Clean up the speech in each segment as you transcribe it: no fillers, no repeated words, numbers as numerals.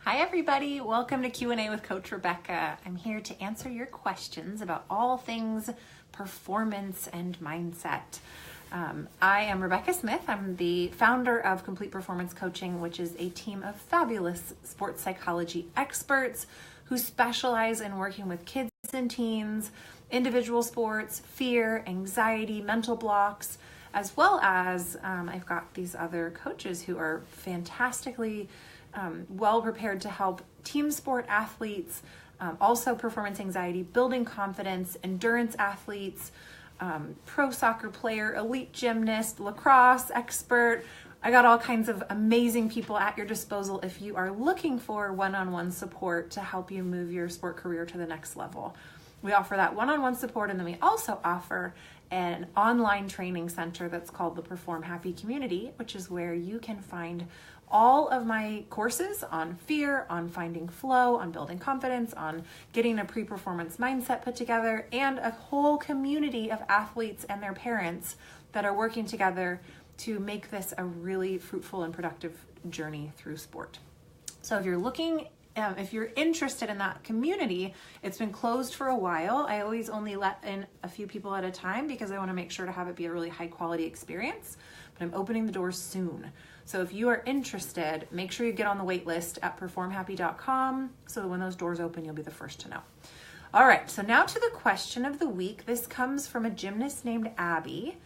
Hi everybody, welcome to Q&A with Coach Rebecca. I'm here to answer your questions about all things performance and mindset. I am Rebecca Smith. I'm the founder of Complete Performance Coaching, which is a team of fabulous sports psychology experts who specialize in working with kids and teens, individual sports, fear, anxiety, mental blocks, as well as I've got these other coaches who are fantastically well prepared to help team sport athletes, also performance anxiety, building confidence, endurance athletes, pro soccer player, elite gymnast, lacrosse expert. I got all kinds of amazing people at your disposal if you are looking for one-on-one support to help you move your sport career to the next level. We offer that one-on-one support, and then we also offer an online training center that's called the Perform Happy Community, which is where you can find all of my courses on fear, on finding flow, on building confidence, on getting a pre-performance mindset put together, and a whole community of athletes and their parents that are working together to make this a really fruitful and productive journey through sport. So if you're interested in that community, it's been closed for a while. I always only let in a few people at a time because I want to make sure to have it be a really high quality experience, but I'm opening the doors soon. So if you are interested, make sure you get on the wait list at performhappy.com so that when those doors open, you'll be the first to know. All right, so now to the question of the week. This comes from a gymnast named Abby.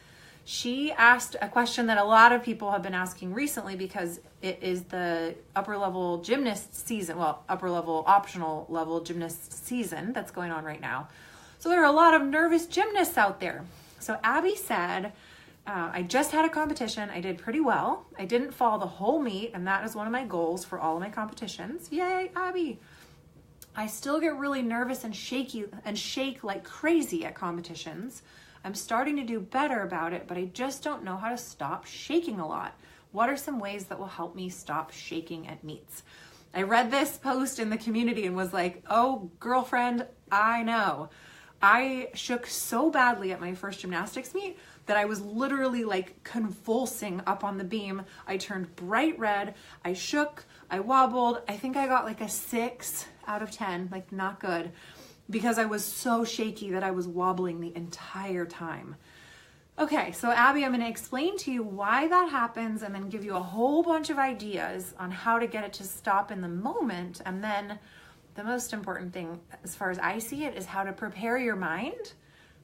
She asked a question that a lot of people have been asking recently because it is the upper level gymnast season, upper level optional level gymnast season that's going on right now. So there are a lot of nervous gymnasts out there. So Abby said, I just had a competition. I did pretty well. I didn't fall the whole meet, and that is one of my goals for all of my competitions. Yay, Abby. I still get really nervous and shaky and shake like crazy at competitions. I'm starting to do better about it, but I just don't know how to stop shaking a lot. What are some ways that will help me stop shaking at meets? I read this post in the community and was like, oh, girlfriend, I know. I shook so badly at my first gymnastics meet that I was literally like convulsing up on the beam. I turned bright red. I shook, I wobbled. I think I got like a 6 out of 10, like not good, because I was so shaky that I was wobbling the entire time. Okay, so Abby, I'm going to explain to you why that happens and then give you a whole bunch of ideas on how to get it to stop in the moment. And then the most important thing, as far as I see it, is how to prepare your mind,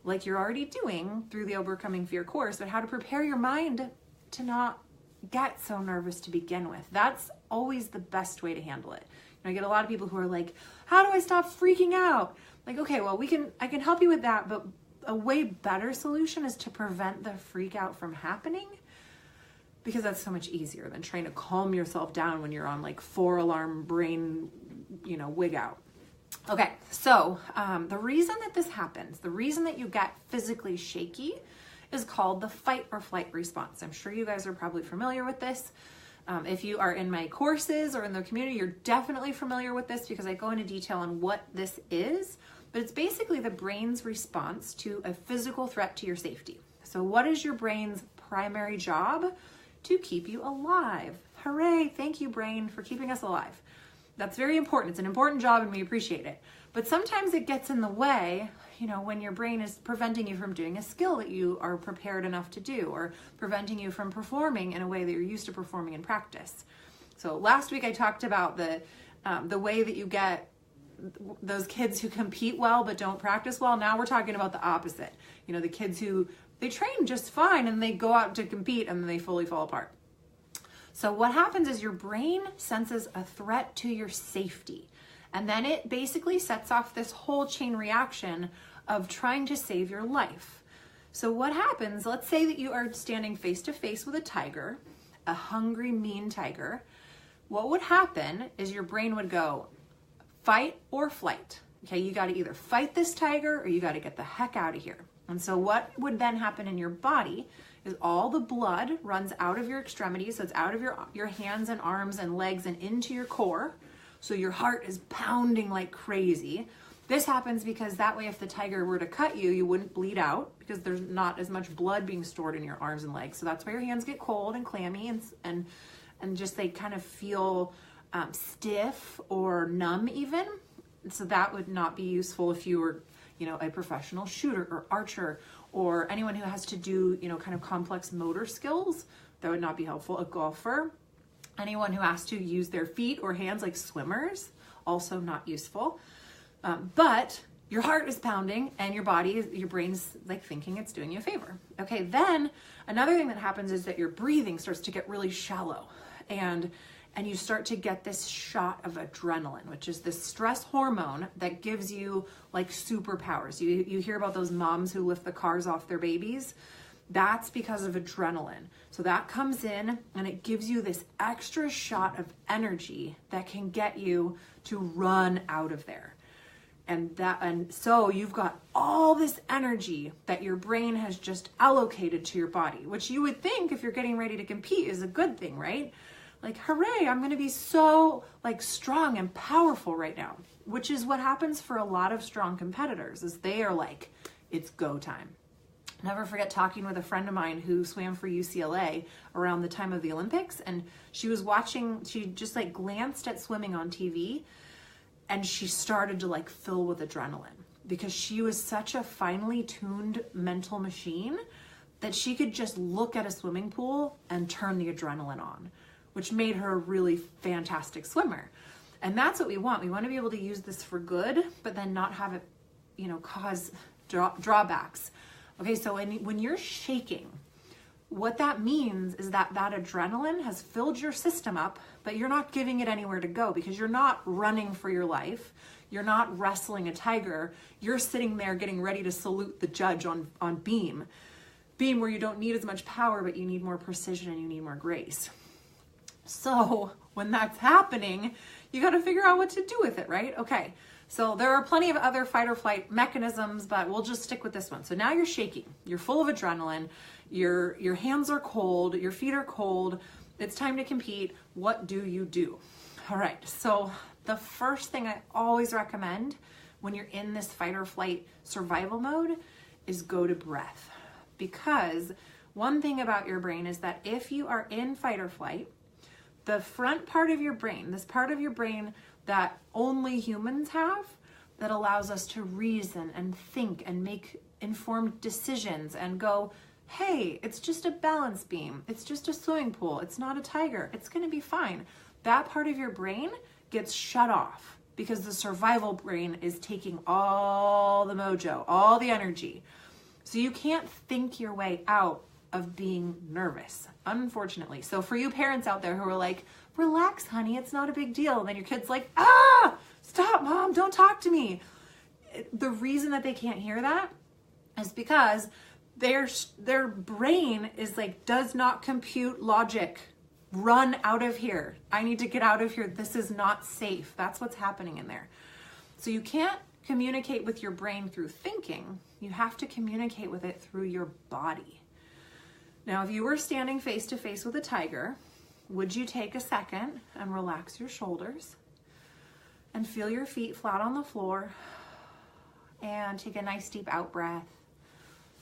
like you're already doing through the Overcoming Fear course, but how to prepare your mind to not get so nervous to begin with. That's always the best way to handle it. I get a lot of people who are like, how do I stop freaking out? Like, okay, well, I can help you with that, but a way better solution is to prevent the freak out from happening, because that's so much easier than trying to calm yourself down when you're on like 4-alarm brain, wig out. Okay, so the reason that this happens, the reason that you get physically shaky is called the fight or flight response. I'm sure you guys are probably familiar with this. If you are in my courses or in the community, you're definitely familiar with this because I go into detail on what this is, but it's basically the brain's response to a physical threat to your safety. So what is your brain's primary job? To keep you alive. Hooray, thank you, brain, for keeping us alive. That's very important. It's an important job and we appreciate it. But sometimes it gets in the way, when your brain is preventing you from doing a skill that you are prepared enough to do, or preventing you from performing in a way that you're used to performing in practice. So last week I talked about the way that you get those kids who compete well but don't practice well. Now we're talking about the opposite. The kids who they train just fine and they go out to compete and then they fully fall apart. So what happens is your brain senses a threat to your safety, and then it basically sets off this whole chain reaction of trying to save your life. So what happens, let's say that you are standing face to face with a tiger, a hungry, mean tiger. What would happen is your brain would go fight or flight. Okay, you got to either fight this tiger or you got to get the heck out of here. And so what would then happen in your body is all the blood runs out of your extremities, so it's out of your hands and arms and legs and into your core. So your heart is pounding like crazy. This happens because that way if the tiger were to cut you, you wouldn't bleed out because there's not as much blood being stored in your arms and legs. So that's why your hands get cold and clammy and just they kind of feel stiff or numb even. So that would not be useful if you were, a professional shooter or archer, or anyone who has to do, kind of complex motor skills. That would not be helpful. A golfer, anyone who has to use their feet or hands like swimmers, also not useful. But your heart is pounding and your brain's like thinking it's doing you a favor. Okay, then another thing that happens is that your breathing starts to get really shallow, and you start to get this shot of adrenaline, which is this stress hormone that gives you like superpowers. You hear about those moms who lift the cars off their babies. That's because of adrenaline. So that comes in and it gives you this extra shot of energy that can get you to run out of there. And so you've got all this energy that your brain has just allocated to your body, which you would think if you're getting ready to compete is a good thing, right? Like, hooray, I'm going to be so like strong and powerful right now, which is what happens for a lot of strong competitors, is they are like, it's go time. Never forget talking with a friend of mine who swam for UCLA around the time of the Olympics, and she just like glanced at swimming on TV, and she started to like fill with adrenaline because she was such a finely tuned mental machine that she could just look at a swimming pool and turn the adrenaline on, which made her a really fantastic swimmer. And that's what we want. We want to be able to use this for good, but then not have it, cause drawbacks. Okay, so when you're shaking, what that means is that adrenaline has filled your system up, but you're not giving it anywhere to go because you're not running for your life. You're not wrestling a tiger. You're sitting there getting ready to salute the judge on beam where you don't need as much power, but you need more precision and you need more grace. So when that's happening, you got to figure out what to do with it, right? Okay. So there are plenty of other fight or flight mechanisms, but we'll just stick with this one. So now you're shaking, you're full of adrenaline, your hands are cold, your feet are cold. It's time to compete. What do you do? All right. So the first thing I always recommend when you're in this fight or flight survival mode is go to breath. Because one thing about your brain is that if you are in fight or flight, the front part of your brain, this part of your brain that only humans have, that allows us to reason and think and make informed decisions and go, hey, it's just a balance beam. It's just a swimming pool. It's not a tiger. It's going to be fine. That part of your brain gets shut off because the survival brain is taking all the mojo, all the energy. So you can't think your way out of being nervous, unfortunately. So for you parents out there who are like, relax, honey, it's not a big deal. And then your kid's like, stop, mom, don't talk to me. The reason that they can't hear that is because their brain is like, does not compute logic. Run out of here. I need to get out of here. This is not safe. That's what's happening in there. So you can't communicate with your brain through thinking. You have to communicate with it through your body. Now, if you were standing face to face with a tiger, would you take a second and relax your shoulders and feel your feet flat on the floor and take a nice deep out breath,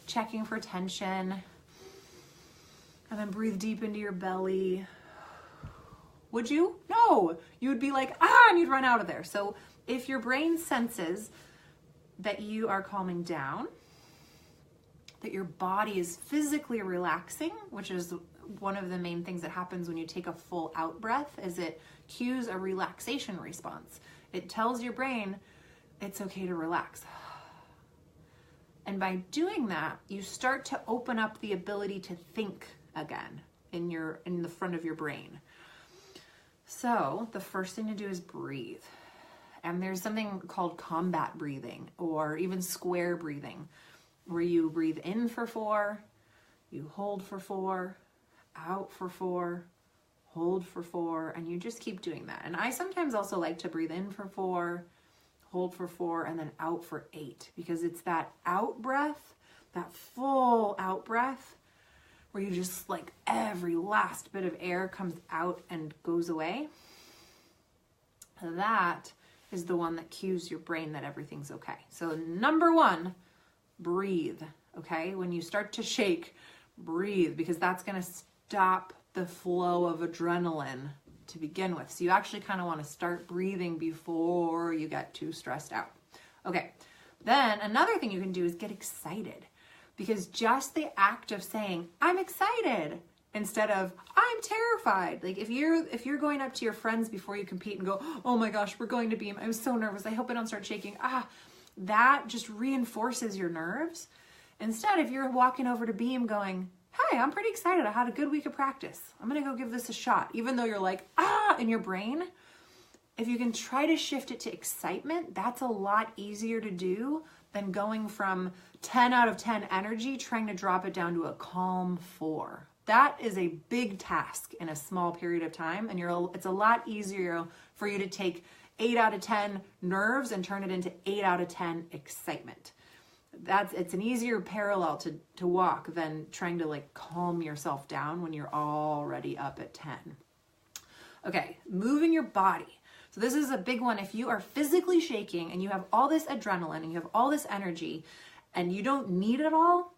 checking for tension, and then breathe deep into your belly? Would you? No, you would be like, and you'd run out of there. So if your brain senses that you are calming down, that your body is physically relaxing, which is one of the main things that happens when you take a full out breath, is it cues a relaxation response. It tells your brain it's okay to relax. And by doing that, you start to open up the ability to think again in the front of your brain. So the first thing to do is breathe. And there's something called combat breathing or even square breathing, where you breathe in for 4, you hold for 4, out for 4, hold for 4, and you just keep doing that. And I sometimes also like to breathe in for 4, hold for 4, and then out for 8, because it's that out breath, that full out breath, where you just like every last bit of air comes out and goes away. That is the one that cues your brain that everything's okay. So number 1, breathe, okay? When you start to shake, breathe, because that's going to stop the flow of adrenaline to begin with. So you actually kind of want to start breathing before you get too stressed out. Okay, then another thing you can do is get excited, because just the act of saying, I'm excited, instead of I'm terrified. Like if you're going up to your friends before you compete and go, oh my gosh, we're going to Beam, I'm so nervous, I hope I don't start shaking. That just reinforces your nerves. Instead, if you're walking over to Beam going, hey, I'm pretty excited, I had a good week of practice, I'm gonna go give this a shot, even though you're like, in your brain, if you can try to shift it to excitement, that's a lot easier to do than going from 10 out of 10 energy, trying to drop it down to a calm 4. That is a big task in a small period of time, and it's a lot easier for you to take 8 out of 10 nerves and turn it into 8 out of 10 excitement. It's an easier parallel to walk than trying to like calm yourself down when you're already up at 10. Okay, moving your body. So this is a big one. If you are physically shaking and you have all this adrenaline and you have all this energy and you don't need it all,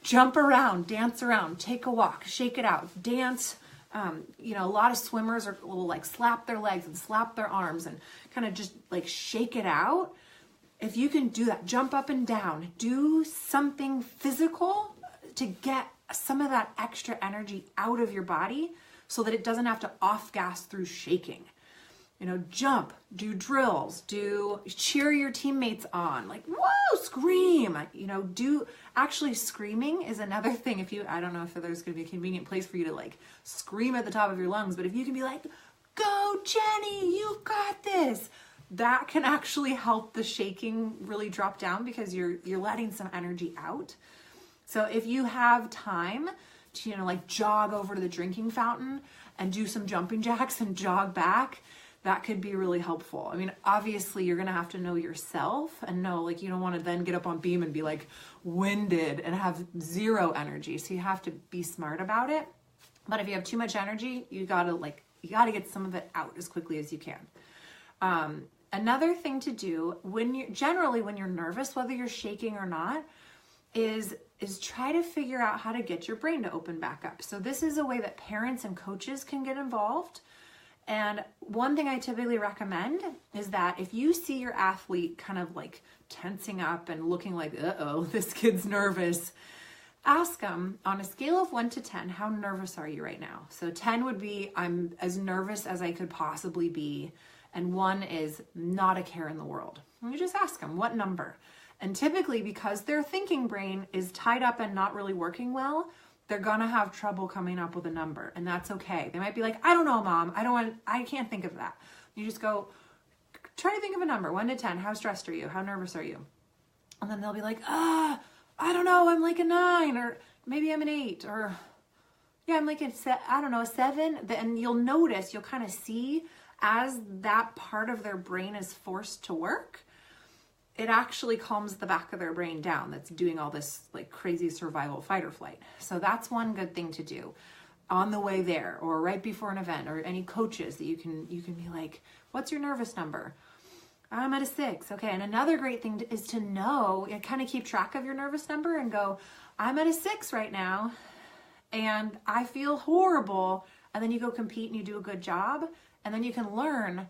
jump around, dance around, take a walk, shake it out, dance. A lot of swimmers will like slap their legs and slap their arms and kind of just like shake it out. If you can do that, jump up and down, do something physical to get some of that extra energy out of your body so that it doesn't have to off gas through shaking. Jump, do drills, cheer your teammates on, like, whoa, scream, actually screaming is another thing. I don't know if there's going to be a convenient place for you to like scream at the top of your lungs, but if you can be like, go Jenny, you got this, that can actually help the shaking really drop down because you're letting some energy out. So if you have time to, like jog over to the drinking fountain and do some jumping jacks and jog back, that could be really helpful. I mean, obviously you're going to have to know yourself and know, like, you don't want to then get up on Beam and be like winded and have zero energy. So you have to be smart about it. But if you have too much energy, you got to get some of it out as quickly as you can. Another thing to do when you're nervous, whether you're shaking or not, is try to figure out how to get your brain to open back up. So this is a way that parents and coaches can get involved. And one thing I typically recommend is that if you see your athlete kind of like tensing up and looking like, uh-oh, this kid's nervous, ask them on a scale of 1 to 10, how nervous are you right now? So 10 would be, I'm as nervous as I could possibly be. And 1 is not a care in the world. And you just ask them, what number? And typically, because their thinking brain is tied up and not really working well, they're gonna have trouble coming up with a number, and that's okay. They might be like, I don't know, Mom, I can't think of that. You just go, try to think of a number, 1 to 10, how stressed are you? How nervous are you? And then they'll be like, I don't know, I'm like a 9, or maybe I'm an 8, or yeah, I'm like a 7. Then you'll notice, you'll kind of see as that part of their brain is forced to work, it actually calms the back of their brain down that's doing all this like crazy survival fight or flight. So that's one good thing to do on the way there or right before an event, or any coaches that you can be like, what's your nervous number? I'm at a 6. Okay. And another great thing is to know and kind of keep track of your nervous number and go, I'm at a 6 right now and I feel horrible. And then you go compete and you do a good job. And then you can learn,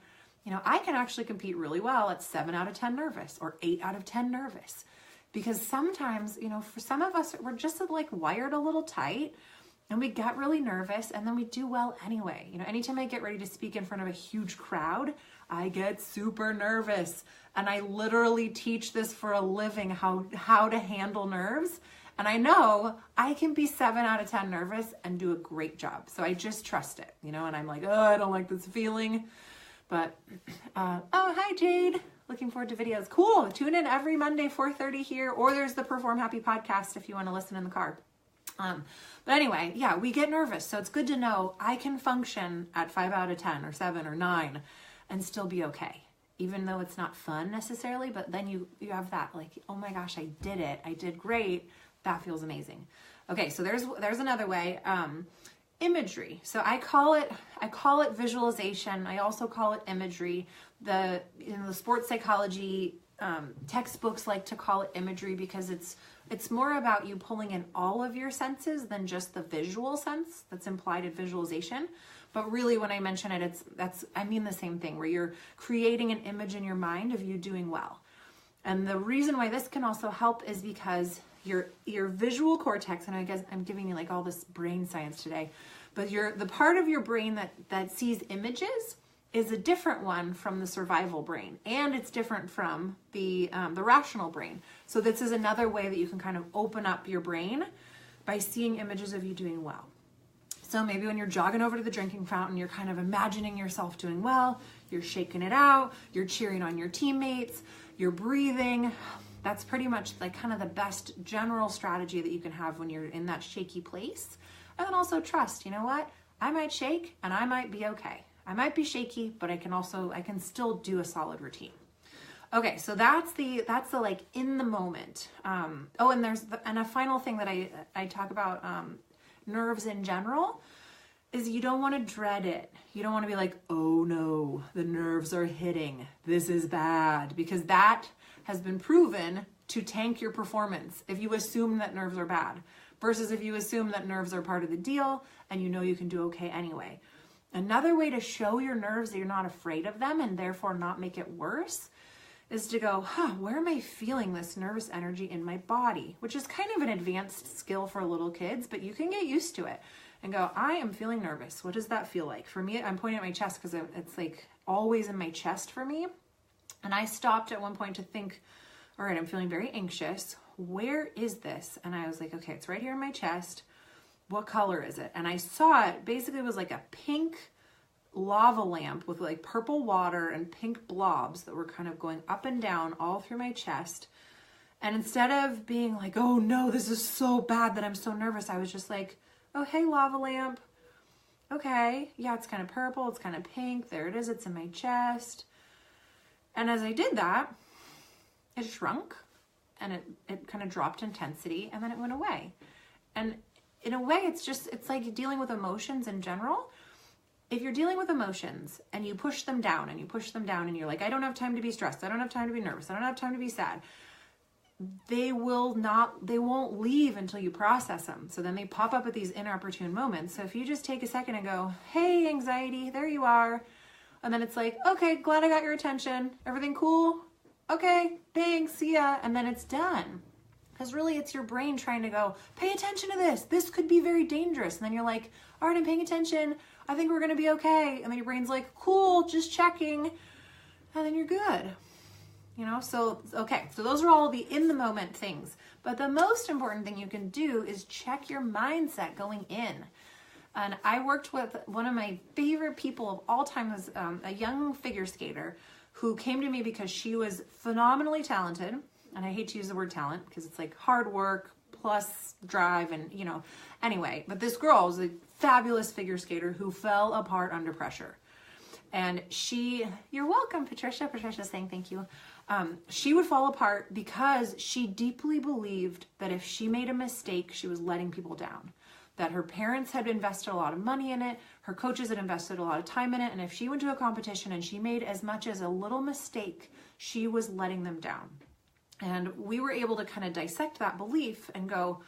I can actually compete really well at 7 out of 10 nervous or 8 out of 10 nervous. Because sometimes, for some of us, we're just like wired a little tight and we get really nervous and then we do well anyway. Anytime I get ready to speak in front of a huge crowd, I get super nervous. And I literally teach this for a living, how to handle nerves. And I know I can be 7 out of 10 nervous and do a great job. So I just trust it, and I'm like, I don't like this feeling. But, hi Jade. Looking forward to videos. Cool. Tune in every Monday, 4:30 here, or there's the Perform Happy podcast if you want to listen in the car. But anyway, yeah, we get nervous. So it's good to know I can function at 5 out of 10 or 7 or 9 and still be okay. Even though it's not fun necessarily, but then you have that like, oh my gosh, I did it. I did great. That feels amazing. Okay, so there's another way. Imagery. So I call it visualization. I also call it imagery. The sports psychology textbooks like to call it imagery because it's more about you pulling in all of your senses than just the visual sense that's implied in visualization. But really, when I mention it, I mean the same thing, where you're creating an image in your mind of you doing well. And the reason why this can also help is because your visual cortex, and I guess I'm giving you like all this brain science today, but the part of your brain that sees images is a different one from the survival brain, and it's different from the rational brain. So this is another way that you can kind of open up your brain by seeing images of you doing well. So maybe when you're jogging over to the drinking fountain, you're kind of imagining yourself doing well, you're shaking it out, you're cheering on your teammates, you're breathing. That's pretty much like kind of the best general strategy that you can have when you're in that shaky place. And then also trust, you know what? I might shake and I might be okay. I might be shaky, but I can still do a solid routine. Okay, so that's the like in the moment. And a final thing that I talk about nerves in general is you don't want to dread it. You don't want to be like, oh no, the nerves are hitting. This is bad, because that has been proven to tank your performance if you assume that nerves are bad, versus if you assume that nerves are part of the deal and you know you can do okay anyway. Another way to show your nerves that you're not afraid of them and therefore not make it worse is to go, where am I feeling this nervous energy in my body? Which is kind of an advanced skill for little kids, but you can get used to it and go, I am feeling nervous. What does that feel like? For me, I'm pointing at my chest because it's like always in my chest for me. And I stopped at one point to think, all right, I'm feeling very anxious. Where is this? And I was like, okay, it's right here in my chest. What color is it? And I saw it. Basically, it was like a pink lava lamp with like purple water and pink blobs that were kind of going up and down all through my chest. And instead of being like, oh no, this is so bad that I'm so nervous, I was just like, oh, hey, lava lamp. Okay, yeah, it's kind of purple. It's kind of pink. There it is. It's in my chest. And as I did that, it shrunk and it kind of dropped intensity and then it went away. And in a way, it's like dealing with emotions in general. If you're dealing with emotions and you push them down and you're like, I don't have time to be stressed. I don't have time to be nervous. I don't have time to be sad. They won't leave until you process them. So then they pop up at these inopportune moments. So if you just take a second and go, hey, anxiety, there you are. And then it's like, okay, glad I got your attention. Everything cool? Okay, thanks, see ya. And then it's done. Because really it's your brain trying to go, pay attention to this. This could be very dangerous. And then you're like, all right, I'm paying attention. I think we're going to be okay. And then your brain's like, cool, just checking. And then you're good. So, okay. So those are all the in the moment things. But the most important thing you can do is check your mindset going in. And I worked with one of my favorite people of all time, was a young figure skater who came to me because she was phenomenally talented. And I hate to use the word talent because it's like hard work plus drive and, anyway. But this girl was a fabulous figure skater who fell apart under pressure. And you're welcome, Patricia. Patricia's saying thank you. She would fall apart because she deeply believed that if she made a mistake, she was letting people down. That her parents had invested a lot of money in it, her coaches had invested a lot of time in it, and if she went to a competition and she made as much as a little mistake, she was letting them down. And we were able to kind of dissect that belief and go,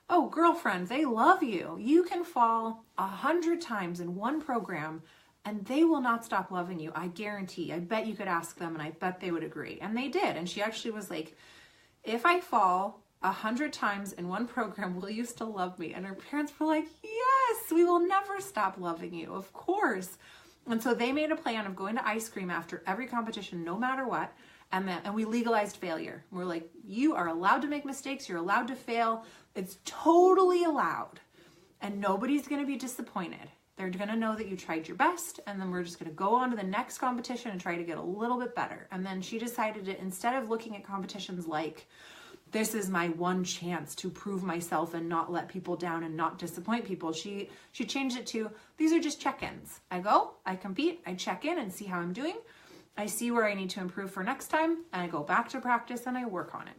oh, girlfriend, they love you. You can fall 100 times in one program and they will not stop loving you. I guarantee. I bet you could ask them and I bet they would agree. And they did. And she actually was like, if I fall 100 times in one program, will you still love me? And her parents were like, yes, we will never stop loving you. Of course. And so they made a plan of going to ice cream after every competition, no matter what. And we legalized failure. We're like, you are allowed to make mistakes. You're allowed to fail. It's totally allowed. And nobody's going to be disappointed. They're going to know that you tried your best. And then we're just going to go on to the next competition and try to get a little bit better. And then she decided to, instead of looking at competitions like, this is my one chance to prove myself and not let people down and not disappoint people, she changed it to, these are just check-ins. I go, I compete, I check in and see how I'm doing. I see where I need to improve for next time, and I go back to practice and I work on it.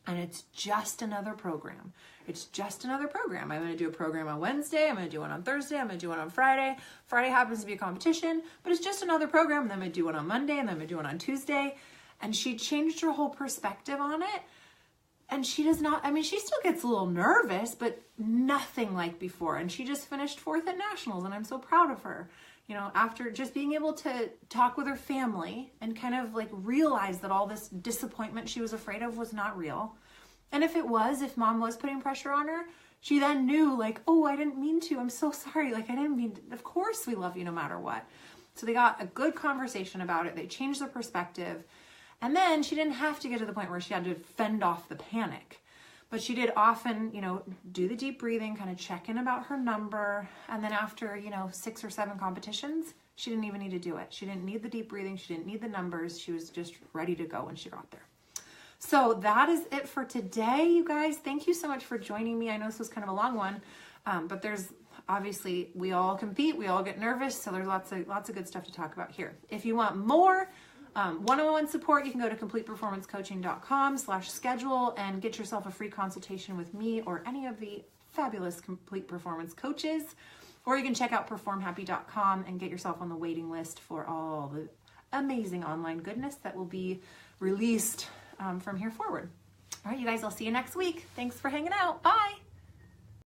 And it's just another program. It's just another program. I'm going to do a program on Wednesday. I'm going to do one on Thursday. I'm going to do one on Friday. Friday happens to be a competition, but it's just another program. And then I'm going to do one on Monday, and then I'm going to do one on Tuesday. And she changed her whole perspective on it. And she does not, I mean, she still gets a little nervous, but nothing like before. And she just finished 4th at nationals, and I'm so proud of her. You know, after just being able to talk with her family and kind of like realize that all this disappointment she was afraid of was not real. And if it was, if mom was putting pressure on her, she then knew like, oh, I didn't mean to. I'm so sorry. Like, I didn't mean to. Of course we love you no matter what. So they got a good conversation about it. They changed their perspective. And then she didn't have to get to the point where she had to fend off the panic. But she did often, you know, do the deep breathing, kind of check in about her number. And then after, you know, 6 or 7 competitions, she didn't even need to do it. She didn't need the deep breathing. She didn't need the numbers. She was just ready to go when she got there. So that is it for today, you guys. Thank you so much for joining me. I know this was kind of a long one, but there's obviously, we all compete, we all get nervous, so there's lots of good stuff to talk about here. If you want more one-on-one support, you can go to CompletePerformanceCoaching.com/schedule and get yourself a free consultation with me or any of the fabulous Complete Performance coaches. Or you can check out PerformHappy.com and get yourself on the waiting list for all the amazing online goodness that will be released from here forward. All right, you guys, I'll see you next week. Thanks for hanging out. Bye.